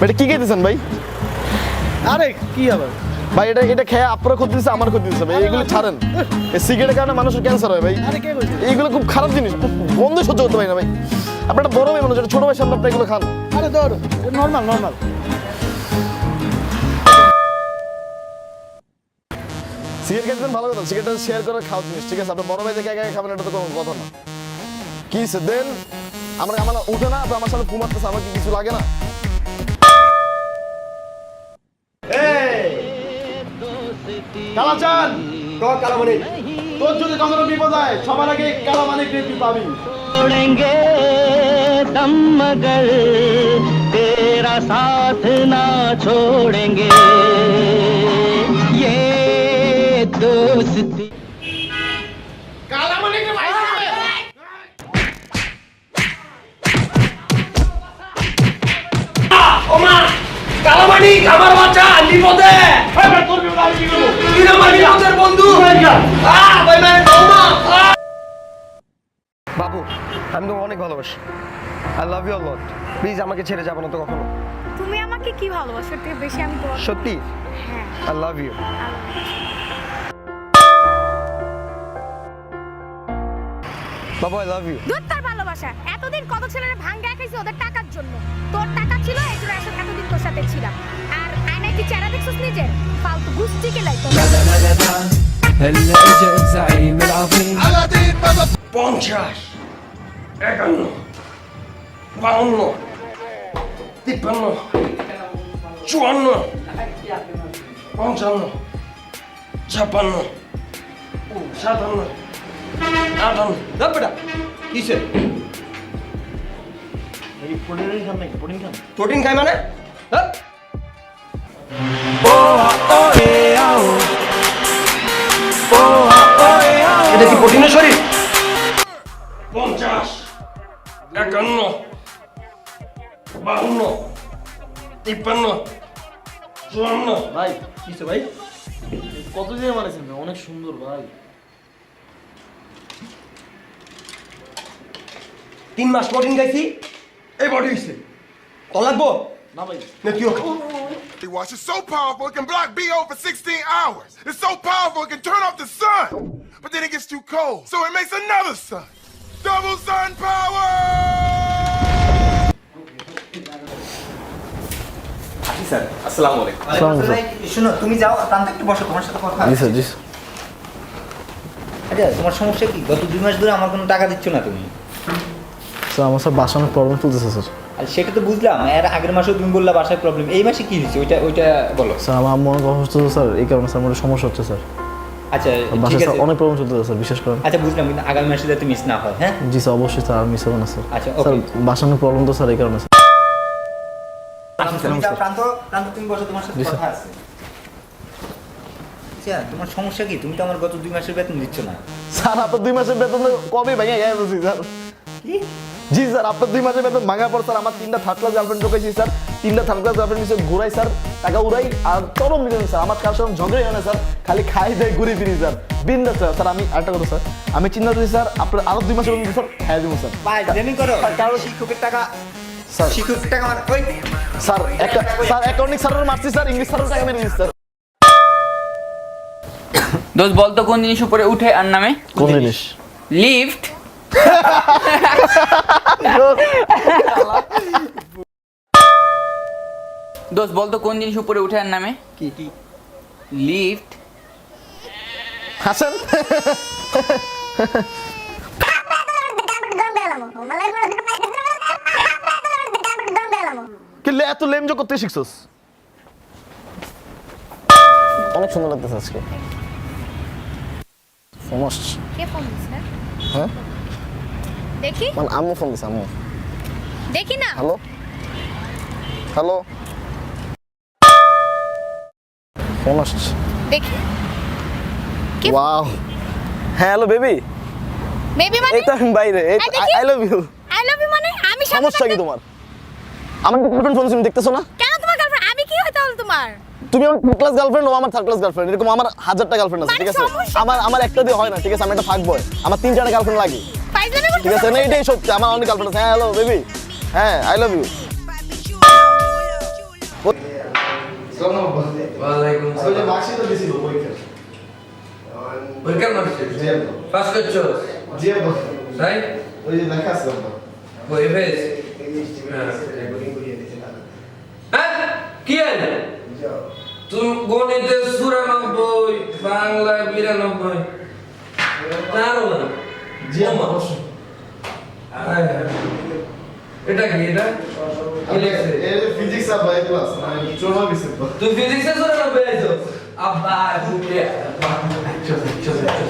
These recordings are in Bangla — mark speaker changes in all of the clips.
Speaker 1: এটা কি খেতেছেন ভাই?
Speaker 2: আরে কি আবার
Speaker 1: ভাই এটা খেয়ে আপনার ক্ষতি দিচ্ছে, আমার ক্ষতি দিচ্ছে ভাই। এগুলো ছাড়েন, এই সিগারেটের কারণে মানুষের ক্যান্সার হয় ভাই।
Speaker 2: আরে কে কইছে?
Speaker 1: এইগুলো খুব খারাপ জিনিস, বন্ধ সহ্য করতে পারি না ভাই। আপনার একটা বড় ভাই মানুষ, ছোট ভাই সামনে আপনি এগুলো খান।
Speaker 2: আরে ধর নরমাল নরমাল।
Speaker 1: সিগারেট খেতেছেন ভালো কথা, সিগারেটটা শেয়ার করে খাওয়া জিনিস, ঠিক আছে? আপনার বড় ভাই দেখে একা একা খাবেন, এটা তো কোনো কথা না। কি দেন আমার উঠে না, তো আমার সামনে ঘুমাতেছে, আমার কি কিছু লাগে না? কালাচান কালামানি, তোর যদি কখনো বিপদ হয় সবার আগে কালামানি তুই পাবি।
Speaker 3: छोड़ेंगे दम मगर तेरा साथ ना छोड़ेंगे ये दोस्ती
Speaker 1: কালামানিকে ভাই
Speaker 4: ওমা কালামানি আমার বাচ্চা বিপদে
Speaker 1: তোর বিপদ আমি কি করবো?
Speaker 4: তুই আমার বিপদের বন্ধু ভাই ভাই ওমা
Speaker 5: বাবু, আমি তো অনেক ভালোবাসি। I love you lot. Please আমাকে ছেড়ে যাবো না তো কখনো।
Speaker 6: তুমি আমাকে কি ভালোবাসো থেকে বেশি আমি তোমার
Speaker 5: সত্যি
Speaker 6: হ্যাঁ
Speaker 5: I love you. Babu I love you.
Speaker 6: দুধ তার ভালোবাসা এতদিন কত ছেলেরা ভাঙ্গা খাইছে ওদের টাকার জন্য তোর টাকা ছিল এই জন্য এতদিন তোর সাথে ছিলাম আর আয়নায় কি চেহারা দেখছিস নিজের ফালতু গুষ্টি কেলাই তো
Speaker 4: 50 51 52 53 54 55 56 57 58 দাবড়া কিসে
Speaker 2: এই প্রোটিন খান নাকি? প্রোটিন খান?
Speaker 4: প্রোটিন খাই মানে হ্যাঁ এটা কি প্রোটিনের শরীর 50 51 52 53 54
Speaker 2: ভাই কিসে ভাই? কত দিয়ে মানেছেন? অনেক সুন্দর ভাই।
Speaker 4: 3 মাস প্রোটিন খাইছি এই বডি হইছে তো লাগবো
Speaker 2: না ভাই
Speaker 4: না কি হোক
Speaker 7: Wash is so powerful it can block BO for 16 hours. It's so powerful it can turn off the sun. But then it gets too cold, so it makes another sun. Double sun power!
Speaker 8: Sir আসসালামু আলাইকুম।
Speaker 9: শোনো তুমি যাও প্রান্ত একটু বসো তোমার সাথে কথা
Speaker 1: জি
Speaker 9: আছে।
Speaker 1: স্যার, জি স্যার।
Speaker 9: আচ্ছা তোমার সমস্যা কি? গত 2 মাস ধরে আমার কোনো টাকা দিচ্ছ না তুমি।
Speaker 1: স্যার আমার স্যার বাসানোর প্রবলেম চলতেছে স্যার।
Speaker 9: আর সেটা তো বুঝলাম, এর আগের মাসেও তুমি বললা বাসায় প্রবলেম, এই মাসে কি হয়েছে ওইটা বলো।
Speaker 1: স্যার আমার আম্মু অনেক অসুস্থ স্যার, এই কারণে স্যার আমার সমস্যা হচ্ছে স্যার।
Speaker 9: আচ্ছা ঠিক
Speaker 1: বাসায়
Speaker 9: আছে,
Speaker 1: অনেক প্রবলেম চলতেছে স্যার, বিশেষ করে।
Speaker 9: আচ্ছা বুঝলাম, কিন্তু আগামী মাসে যাতে মিস না হয়। হ্যাঁ
Speaker 1: জি স্যার, অবশ্যই স্যার, আর মিস হবে না স্যার।
Speaker 9: আচ্ছা
Speaker 1: স্যার
Speaker 9: ওকে।
Speaker 1: বাসানোর প্রবলেম তো স্যার, এই কারণে স্যার।
Speaker 9: তুমি যাও প্রান্ত তুমি বসো, তোমার সাথে
Speaker 1: জি, স্যার।
Speaker 9: কথা আছে। আচ্ছা তোমার সমস্যা কি? তুমি তো আমার গত 2 মাসের বেতন দিচ্ছ না।
Speaker 1: স্যার আপনার 2 মাসের বেতন কবে ভেঙে গেছে স্যার?
Speaker 9: কি?
Speaker 1: জি স্যার, আপনার 2 মাসের বেতন ভাঙা পর স্যার আমার 3টা থার্ড ক্লাস গার্লফ্রেন্ড ঢুকেছি স্যার, 3টা থার্ড ক্লাস গার্লফ্রেন্ড নিচে ঘুরাই স্যার, টাকা উড়াই আর চরম মিলেন স্যার। আমার কার সঙ্গে ঝগড়াই হয় না স্যার, খালি খাই দেয় ঘুরে ফিরি স্যার, বিন্দাস স্যার। স্যার আমি আরেকটা কথা স্যার, আমি চিন্তা করি স্যার আপনার আরো 2 মাসের বেতন স্যার হ্যাঁ দেবো স্যার।
Speaker 9: ভাই জেমিং করো,
Speaker 1: কারণ
Speaker 9: শিক্ষকের টাকা
Speaker 1: স্যার
Speaker 9: শিক্ষকের টাকা আমার ওই
Speaker 1: স্যার একটা স্যার অ্যাকাউন্টিং স্যারের মারছি স্যার, ইংলিশ স্যারের টাকা মেরে দিচ্ছি স্যার।
Speaker 10: দোস্ত বলতো কোন জিনিস উপরে উঠে আর নামে?
Speaker 1: কোন জিনিস?
Speaker 10: লিফট। দোস্ত বলতো কোন জিনিস উপরে উঠে আর নামে?
Speaker 9: কি কি?
Speaker 10: লিফট।
Speaker 1: হাসেন কি এত লেমজো করতে শিখছস? অনেক সুন্দর লাগতেছে আজকে। সমস্যা
Speaker 6: কে ফোন দিছে?
Speaker 1: হ্যাঁ
Speaker 6: দেখি
Speaker 1: মানে আম্মু ফোন দিছে, আম্মু।
Speaker 6: দেখি না।
Speaker 1: হ্যালো হ্যালো, ফোন আসছে।
Speaker 6: দেখি কে?
Speaker 1: ওয়াও, হ্যাঁ হ্যালো বেবি।
Speaker 6: বেবি মানে
Speaker 1: এই তো আমি বাইরে, এই I love you.
Speaker 6: I love you মানে আমি সাথে
Speaker 1: সমস্যা কি তোমার? আমার গার্লফ্রেন্ড ফোন তুমি দেখতেছো না?
Speaker 6: কেন তোমার গার্লফ্রেন্ড? আমি কি হইতে হল তোমার?
Speaker 1: তুমি আমার থার্ড ক্লাস গার্লফ্রেন্ড, ও আমার থার্ড ক্লাস গার্লফ্রেন্ড, এরকম আমার 1000টা গার্লফ্রেন্ড আছে,
Speaker 6: মানে
Speaker 1: ঠিক আছে?
Speaker 6: সমস্যা
Speaker 1: আমার একটা দিয়ে হয় না, ঠিক আছে? আমি একটা ফাক বয়, আমার 3-4টা গার্লফ্রেন্ড লাগে,
Speaker 6: ফাইজলামি করতে?
Speaker 1: ঠিক আছে? না এটাই সত্যি, আমার অনেক গার্লফ্রেন্ড আছে। হ্যাঁ হ্যালো বেবি, হ্যাঁ আই লাভ ইউ।
Speaker 5: ওয়ালাইকুম
Speaker 1: ওই যে মার্কশিটটা দিছিল পরীক্ষা
Speaker 5: পরীক্ষার মার্কশিট
Speaker 1: জি আব্বা
Speaker 5: পাস করছো
Speaker 1: জি আব্বা
Speaker 5: তাই
Speaker 1: ওই যে লেখা আছে আব্বা
Speaker 5: ওই ফেস হ্যাঁ কি আছে তুমি গণিতে 94 বাংলায় 92 জানো না
Speaker 1: জি আব্বা অবশ্যই
Speaker 5: এটা কি এটা কি লিখছে
Speaker 1: এই যে ফিজিক্স আব্বা এই ক্লাস মানে 94 বিসিত
Speaker 5: তুই ফিজিক্সে 94 আইছো আব্বা বুকে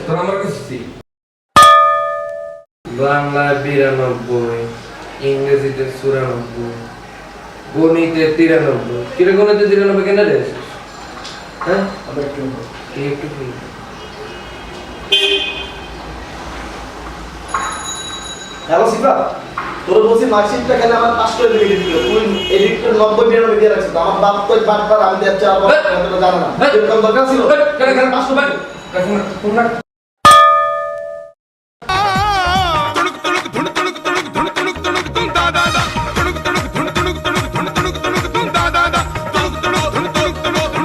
Speaker 5: তোর আমার কিছু বাংলায় 92 ইংরেজিতে 94 গণিতে 93 কিরে গণিতে 93 কেন রে হ্যাঁ
Speaker 1: আবার একটু
Speaker 5: একটু
Speaker 1: হ্যালো সিফা তোর বলছি মার্কশিটটা খালি আমার পাস করে দিবি দিল তুই এডিক্টর 90 92 দিয়ে রাখছিস আমার বাপ তো বারবার আমি দেখছি আর জানা না এরকম দরকার ছিল
Speaker 5: কেন পাস করবে